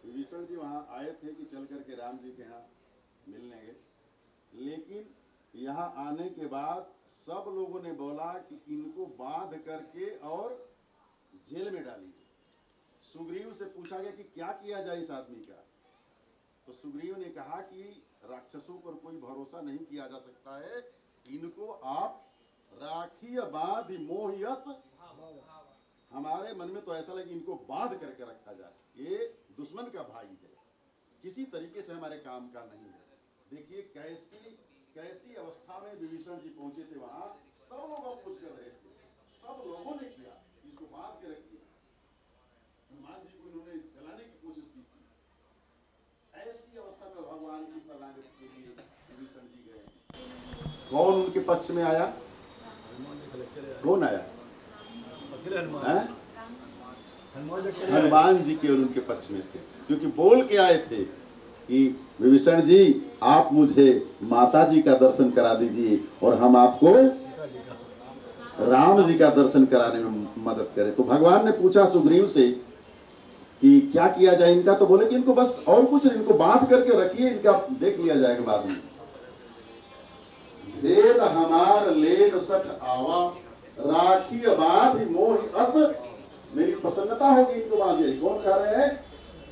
विभीषण जी वहां आए थे कि चल करके राम जी के यहाँ मिलने गए, लेकिन यहाँ आने के बाद सब लोगों ने बोला कि इनको बांध करके और जेल में डालिए। सुग्रीव से पूछा गया कि क्या किया जाए इस आदमी का, तो सुग्रीव ने कहा कि राक्षसों पर कोई भरोसा नहीं किया जा सकता है, इनको आप राखी बांध मोहयस, हमारे मन में तो ऐसा लगे इनको बांध करके रखा जाए, ये दुश्मन का भाई है, किसी तरीके से हमारे काम का नहीं है। देखिए कैसी कैसी अवस्था में विभीषण जी पहुंचे थे वहां, सब लोग पूछ कर रहे थे, सब लोगों ने किया इसको बांध के रखिए। हनुमान जी को इन्होंने जलाने की कोशिश की थी। ऐसी अवस्था में भगवान की शरणागति के लिए विभीषण जी गए। कौन उनके पक्ष में आया, कौन आया? हनुमान जी केवल उनके पक्ष में थे, क्योंकि बोल के आए थे कि विभीषण जी आप मुझे माता जी का दर्शन करा दीजिए और हम आपको राम जी का दर्शन कराने में मदद करें। तो भगवान ने पूछा सुग्रीव से कि क्या किया जाए इनका, तो बोले कि इनको बस और कुछ नहीं, इनको बांध करके रखिए, इनका देख लिया जाएगा बाद में। भेद हमार लेन सठ आवा, राखी बांध मोह अस, मेरी प्रसन्नता होगी इनको बांधिए। कौन कह रहे हैं?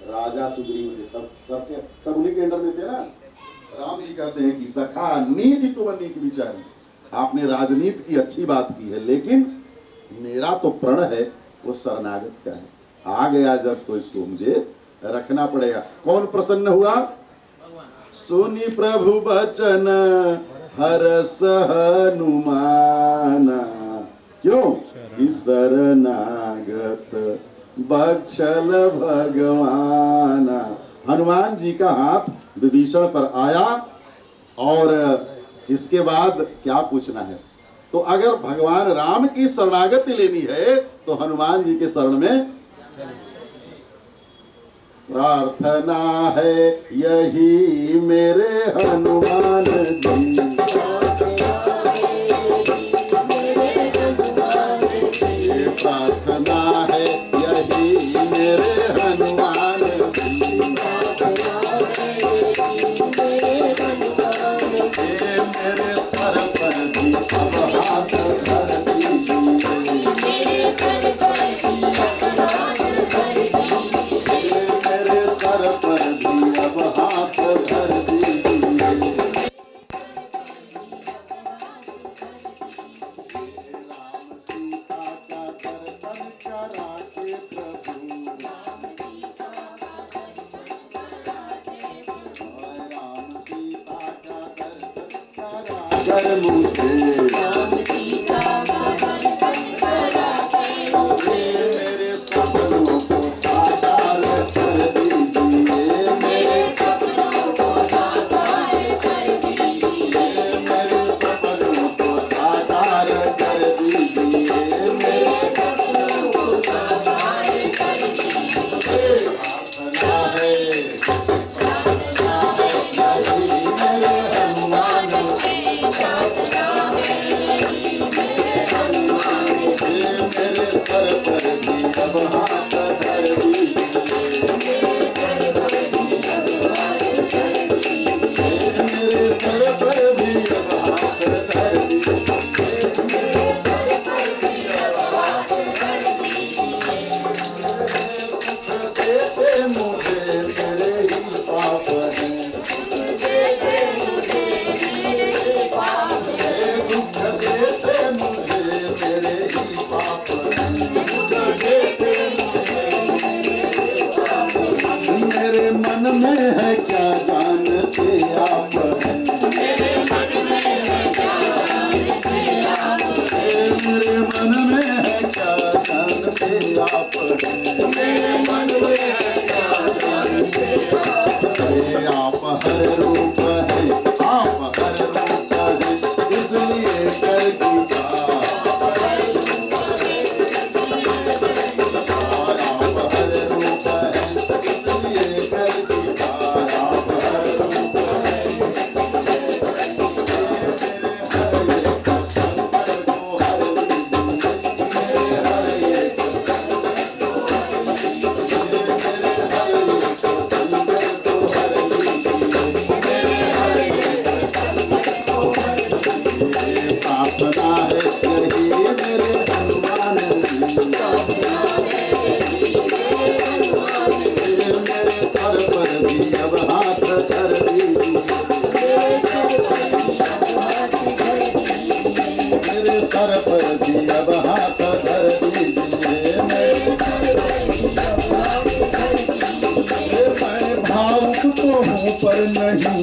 राजा सुग्रीव जी, सब उन्हीं के अंडर में थे ना। राम जी कहते हैं कि सखा नीति तुम नीक विचारी, आपने राजनीति की अच्छी बात की है, लेकिन मेरा तो प्रण है वो शरणागत का है, आ गया जब तो इसको मुझे रखना पड़ेगा। कौन प्रसन्न हुआ? सुनी प्रभु बचन हरस हनुमाना, क्यों? शरणागत बक्षल भगवाना। हनुमान जी का हाथ विभीषण पर आया और इसके बाद क्या पूछना है? तो अगर भगवान राम की शरणागति लेनी है तो हनुमान जी के शरण में प्रार्थना है, यही मेरे हनुमान जी, प्रार्थना है यही मेरे हनुमान जी, मेरे सर पर भी अब हाथ धर दीजिए, मेरे सर पर भी अब हाथ धर दीजिए, मेरे सर पर भी अब हाथ धर दीजिए।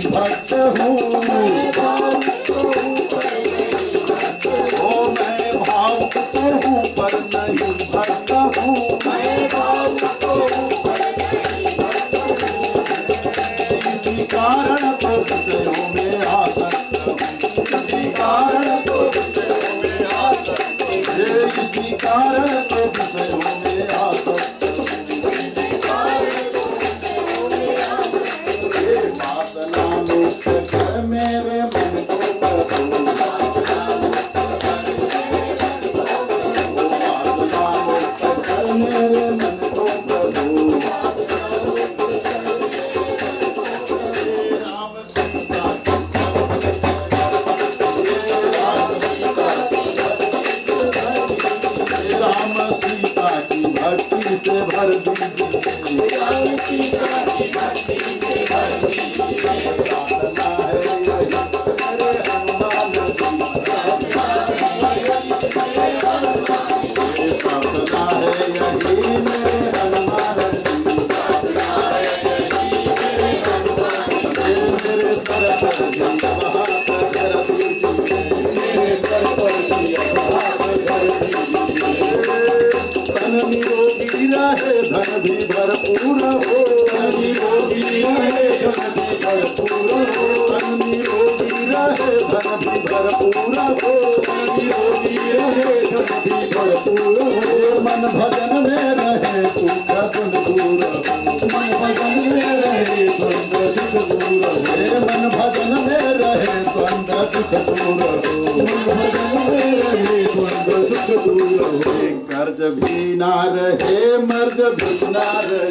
भक्त हूँ। ओ मैं भावुक तो हूँ पर नहीं भक्त हूँ। इसी कारण तो विषयों में आसक्त हूँ। इसी कारण तो विषयों में आसक्त हूँ। इसी कारण तो विषयों में आसक्त वासना मुक्त कर मेरे मन को प्रभु। वासना मुक्त कर मेरे मन को प्रभु। राम सीता की भक्ति से भर दीजिए। राम सीता की भक्ति से भर दीजिए। प्रार्थना है यही मेरे हनुमान जी। प्रार्थना है यही मेरे हनुमान जी। प्रार्थना है यही मेरे हनुमान जी। मेरे सर पर भी हाथ धर दीजिए। मेरे सर पर भी हाथ धर दीजिए। धन निरोगी रहे धन भी भरपूर हो। धन निरोगी रहे धन भी भरपूर हो। धन निरोगी रहे धन भी भरपूर हो। धन निरोगी रहे धन भी भरपूर हो। मन भजन में रहे दुख दुख दूर हो। मन भजन में रहे द्वंद दुख दूर हो। मन भजन में रहे द्वंद दुख दूर हो। मन भजन में रहे द्वंद दुख दूर हो। कर्ज भी ना रहे मर्द भी ना रहे।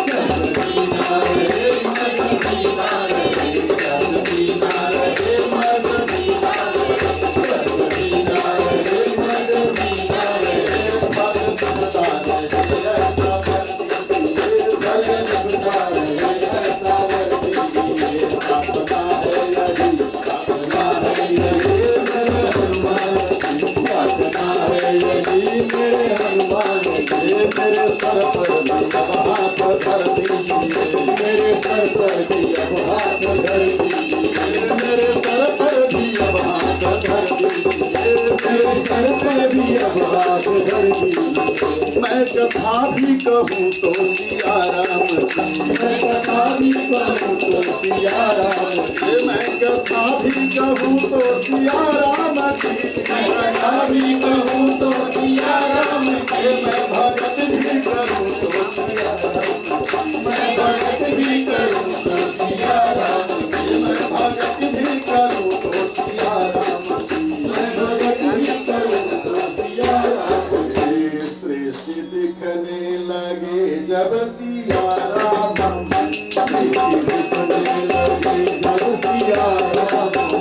कर्ज भी ना रहे मर्द भी ना रहे। कर्ज भी ना रहे मर्द भी ना रहे। कर्ज भी ना रहे मर्द भी ना रहे। भजन बता रहे ऐसा कर दीजिए। भजन बता रहे ऐसा कर दीजिए। प्रार्थना है यही प्रार्थना है यही मेरे हनुमान जी। प्रार्थना है यही मेरे हनुमान जी। मेरे सर पर भी अब हाथ धर दीजिए। मेरे सर पर भी अब हाथ धर दीजिए। मेरे सर पर भी अब हाथ धर दीजिए। मेरे सर पर भी अब हाथ धर दीजिए। मैं कथा भी कहूँ तो सिया राम की। मैं कथा भी कहूँ तो सिया राम की। मैं कथा भी कहूँ तो सिया राम की। मैं कथा भी कहूँ तो सिया राम की। मैं भगत भी करूँ तो सिया राम की। मैं भगत भी करूँ तो सिया राम की। मैं भगत भी करूँ तो सिया राम की। मैं भगत भी करूँ तो सिया राम की। सृष्टि दिखने लगे जब सिया राम। सृष्टि दिखने लगे जब सिया राम।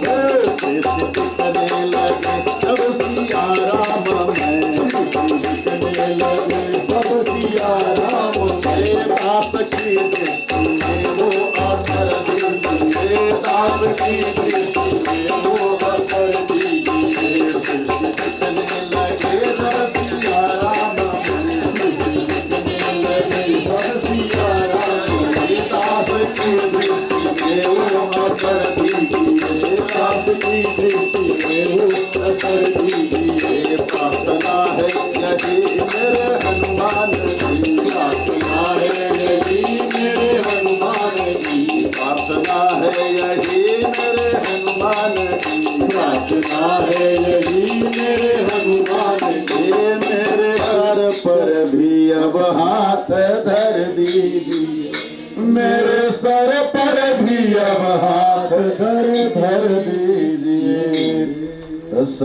सृष्टि दिखने लगे जब सिया राम। दिखने लगे जब सिया राम। दास की दृष्टि में वो असर दीजिए। दास की दृष्टि में वो असर दीजिए। दिखने लगे जब सिया राम। दिखने लगे जब सिया राम। दास की दृष्टि में वो असर दीजिए। दास की दृष्टि में वो असर दीजिए। प्रार्थना है यही मेरे हनुमान जी। प्रार्थना है यही मेरे हनुमान जी। प्रार्थना है यही मेरे हनुमान जी। प्रार्थना है